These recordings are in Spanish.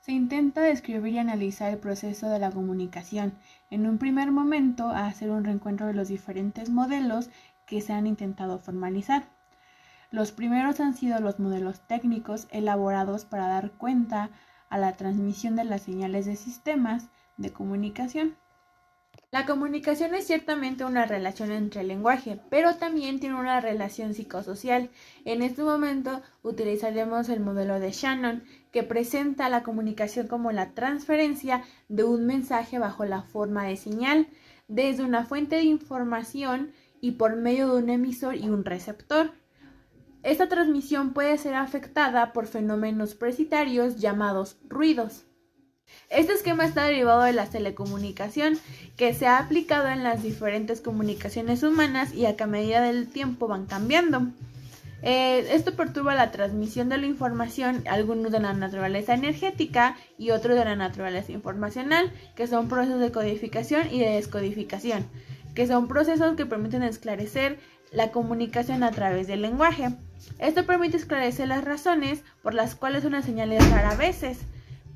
Se intenta describir y analizar el proceso de la comunicación. En un primer momento, hacer un reencuentro de los diferentes modelos que se han intentado formalizar. Los primeros han sido los modelos técnicos elaborados para dar cuenta a la transmisión de las señales de sistemas de comunicación. La comunicación es ciertamente una relación entre el lenguaje, pero también tiene una relación psicosocial. En este momento utilizaremos el modelo de Shannon, que presenta la comunicación como la transferencia de un mensaje bajo la forma de señal, desde una fuente de información y por medio de un emisor y un receptor. Esta transmisión puede ser afectada por fenómenos presitarios llamados ruidos. Este esquema está derivado de la telecomunicación, que se ha aplicado en las diferentes comunicaciones humanas y a que a medida del tiempo van cambiando. Esto perturba la transmisión de la información, algunos de la naturaleza energética y otros de la naturaleza informacional, que son procesos de codificación y de descodificación, que son procesos que permiten esclarecer la comunicación a través del lenguaje. Esto permite esclarecer las razones por las cuales una señal es rara a veces.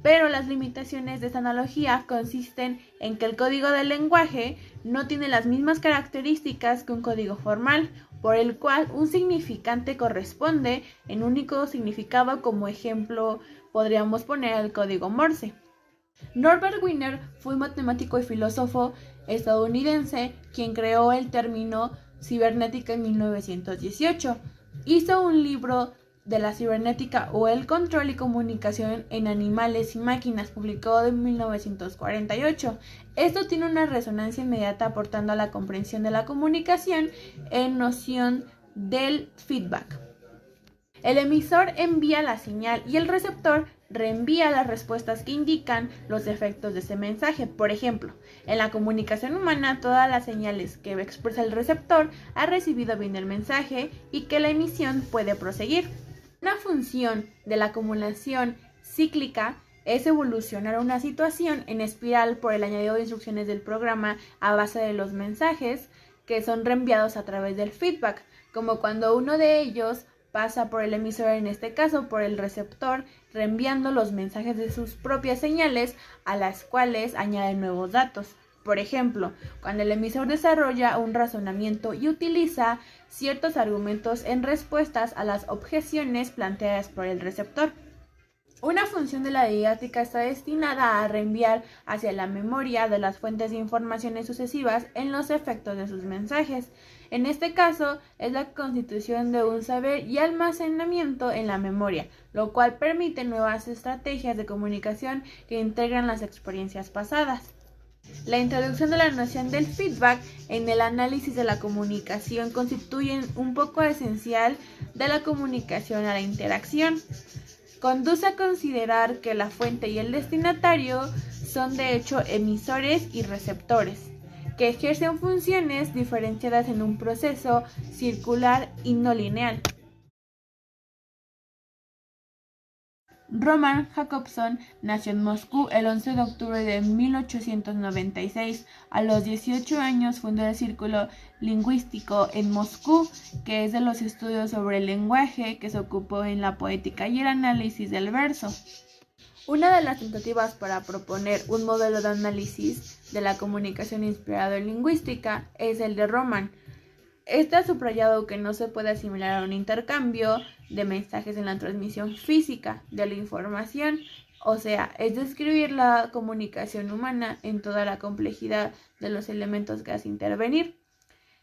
Pero las limitaciones de esta analogía consisten en que el código del lenguaje no tiene las mismas características que un código formal, por el cual un significante corresponde en único significado. Como ejemplo podríamos poner el código Morse. Norbert Wiener fue un matemático y filósofo estadounidense quien creó el término cibernética en 1918. Hizo un libro de la cibernética o el control y comunicación en animales y máquinas, publicado en 1948. Esto tiene una resonancia inmediata aportando a la comprensión de la comunicación en noción del feedback. El emisor envía la señal y el receptor reenvía las respuestas que indican los efectos de ese mensaje. Por ejemplo, en la comunicación humana, todas las señales que expresa el receptor ha recibido bien el mensaje y que la emisión puede proseguir. Una función de la acumulación cíclica es evolucionar una situación en espiral por el añadido de instrucciones del programa a base de los mensajes que son reenviados a través del feedback, como cuando uno de ellos pasa por el emisor, en este caso por el receptor, reenviando los mensajes de sus propias señales a las cuales añaden nuevos datos. Por ejemplo, cuando el emisor desarrolla un razonamiento y utiliza ciertos argumentos en respuestas a las objeciones planteadas por el receptor. Una función de la didáctica está destinada a reenviar hacia la memoria de las fuentes de informaciones sucesivas en los efectos de sus mensajes. En este caso, es la constitución de un saber y almacenamiento en la memoria, lo cual permite nuevas estrategias de comunicación que integran las experiencias pasadas. La introducción de la noción del feedback en el análisis de la comunicación constituye un poco esencial de la comunicación a la interacción. Conduce a considerar que la fuente y el destinatario son de hecho emisores y receptores, que ejercen funciones diferenciadas en un proceso circular y no lineal. Roman Jakobson nació en Moscú el 11 de octubre de 1896. A los 18 años fundó el Círculo Lingüístico en Moscú, que es de los estudios sobre el lenguaje, que se ocupó en la poética y el análisis del verso. Una de las tentativas para proponer un modelo de análisis de la comunicación inspirado en lingüística es el de Roman. Este ha subrayado que no se puede asimilar a un intercambio de mensajes en la transmisión física de la información, o sea, es describir la comunicación humana en toda la complejidad de los elementos que hace intervenir.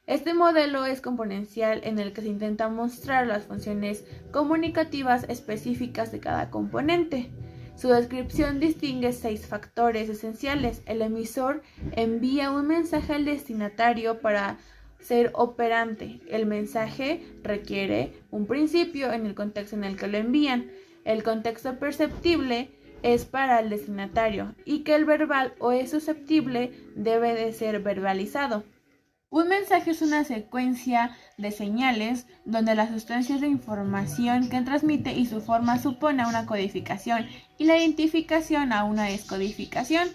Este modelo es componencial, en el que se intenta mostrar las funciones comunicativas específicas de cada componente. Su descripción distingue 6 factores esenciales. El emisor envía un mensaje al destinatario para ser operante. El mensaje requiere un principio en el contexto en el que lo envían. El contexto perceptible es para el destinatario y que el verbal o es susceptible debe de ser verbalizado. Un mensaje es una secuencia de señales donde las sustancias de información que transmite y su forma supone una codificación y la identificación a una descodificación,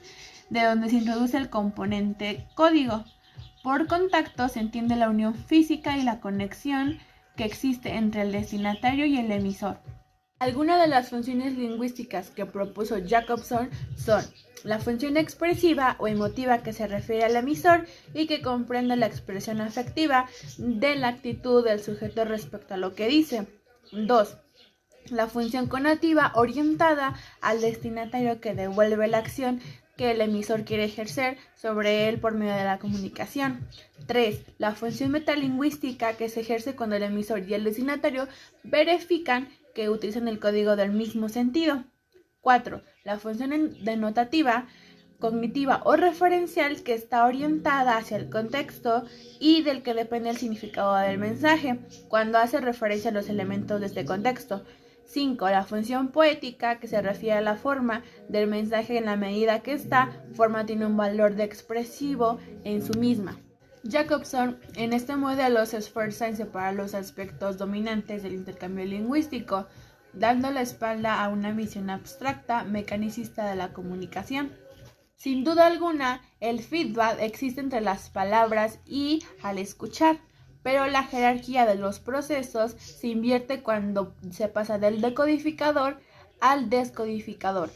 de donde se introduce el componente código. Por contacto se entiende la unión física y la conexión que existe entre el destinatario y el emisor. Algunas de las funciones lingüísticas que propuso Jacobson son la función expresiva o emotiva, que se refiere al emisor y que comprende la expresión afectiva de la actitud del sujeto respecto a lo que dice. 2. La función conativa, orientada al destinatario, que devuelve la acción que el emisor quiere ejercer sobre él por medio de la comunicación. 3. La función metalingüística, que se ejerce cuando el emisor y el destinatario verifican que utilizan el código del mismo sentido. 4. La función denotativa, cognitiva o referencial, que está orientada hacia el contexto y del que depende el significado del mensaje, cuando hace referencia a los elementos de este contexto. 5. La función poética, que se refiere a la forma del mensaje en la medida que esta forma tiene un valor de expresivo en sí misma. Jacobson en este modelo se esfuerza en separar los aspectos dominantes del intercambio lingüístico, dando la espalda a una visión abstracta, mecanicista de la comunicación. Sin duda alguna, el feedback existe entre las palabras y al escuchar, pero la jerarquía de los procesos se invierte cuando se pasa del decodificador al descodificador.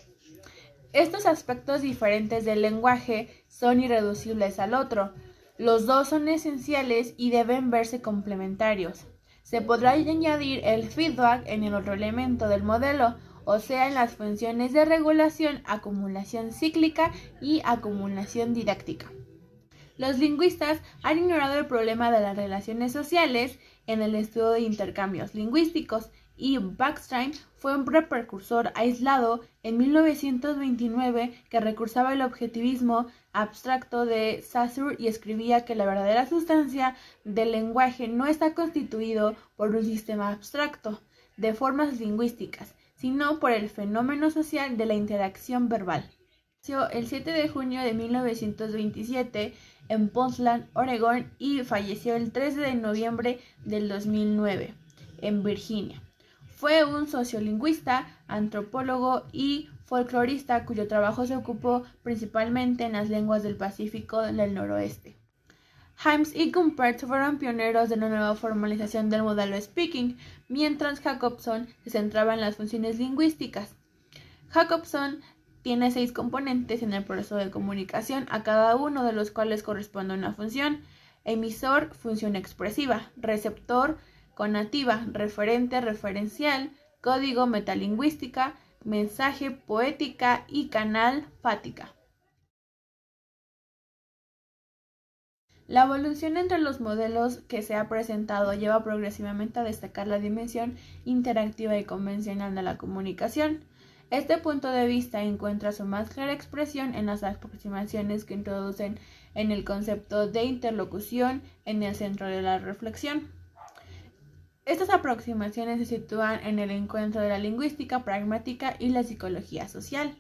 Estos aspectos diferentes del lenguaje son irreducibles al otro. Los dos son esenciales y deben verse complementarios. Se podrá añadir el feedback en el otro elemento del modelo, o sea, en las funciones de regulación, acumulación cíclica y acumulación didáctica. Los lingüistas han ignorado el problema de las relaciones sociales en el estudio de intercambios lingüísticos, y Backstein fue un precursor aislado en 1929 que recursaba el objetivismo abstracto de Saussure y escribía que la verdadera sustancia del lenguaje no está constituido por un sistema abstracto de formas lingüísticas, sino por el fenómeno social de la interacción verbal. Nació el 7 de junio de 1927 en Portland, Oregón, y falleció el 13 de noviembre del 2009 en Virginia. Fue un sociolingüista, antropólogo y folclorista cuyo trabajo se ocupó principalmente en las lenguas del Pacífico del Noroeste. Hymes y Gumpert fueron pioneros de la nueva formalización del modelo speaking, mientras Jacobson se centraba en las funciones lingüísticas. Jacobson tiene 6 componentes en el proceso de comunicación, a cada uno de los cuales corresponde una función: emisor, función expresiva; receptor, conativa; referente, referencial; código, metalingüística; mensaje, poética; y canal, fática. La evolución entre los modelos que se ha presentado lleva progresivamente a destacar la dimensión interactiva y convencional de la comunicación. Este punto de vista encuentra su más clara expresión en las aproximaciones que introducen en el concepto de interlocución en el centro de la reflexión. Estas aproximaciones se sitúan en el encuentro de la lingüística pragmática y la psicología social.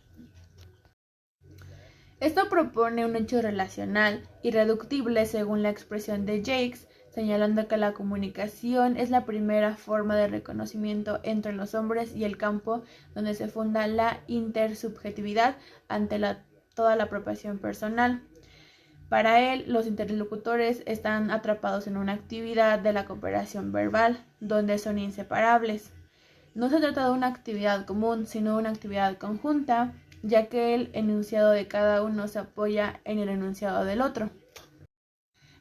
Esto propone un hecho relacional irreductible según la expresión de Jacques, señalando que la comunicación es la primera forma de reconocimiento entre los hombres y el campo donde se funda la intersubjetividad ante toda la apropiación personal. Para él, los interlocutores están atrapados en una actividad de la cooperación verbal, donde son inseparables. No se trata de una actividad común, sino de una actividad conjunta, ya que el enunciado de cada uno se apoya en el enunciado del otro.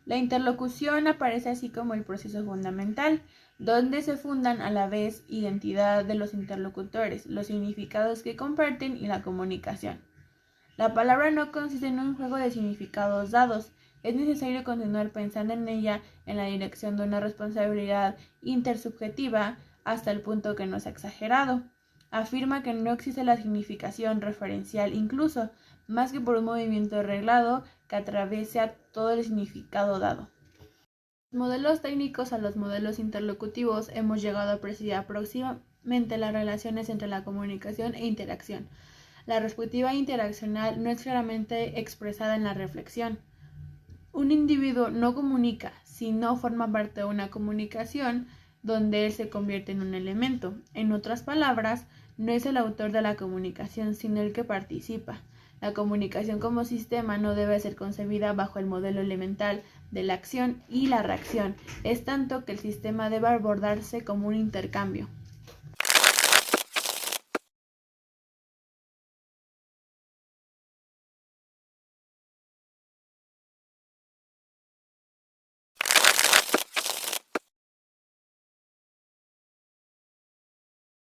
La interlocución aparece así como el proceso fundamental, donde se fundan a la vez identidad de los interlocutores, los significados que comparten y la comunicación. La palabra no consiste en un juego de significados dados, es necesario continuar pensando en ella en la dirección de una responsabilidad intersubjetiva hasta el punto que no es exagerado. Afirma que no existe la significación referencial incluso, más que por un movimiento reglado que atraviesa todo el significado dado. Los modelos técnicos a los modelos interlocutivos hemos llegado a apreciar próximamente las relaciones entre la comunicación e interacción. La perspectiva interaccional no es claramente expresada en la reflexión. Un individuo no comunica, sino forma parte de una comunicación donde él se convierte en un elemento. En otras palabras, no es el autor de la comunicación, sino el que participa. La comunicación como sistema no debe ser concebida bajo el modelo elemental de la acción y la reacción, es tanto que el sistema debe abordarse como un intercambio.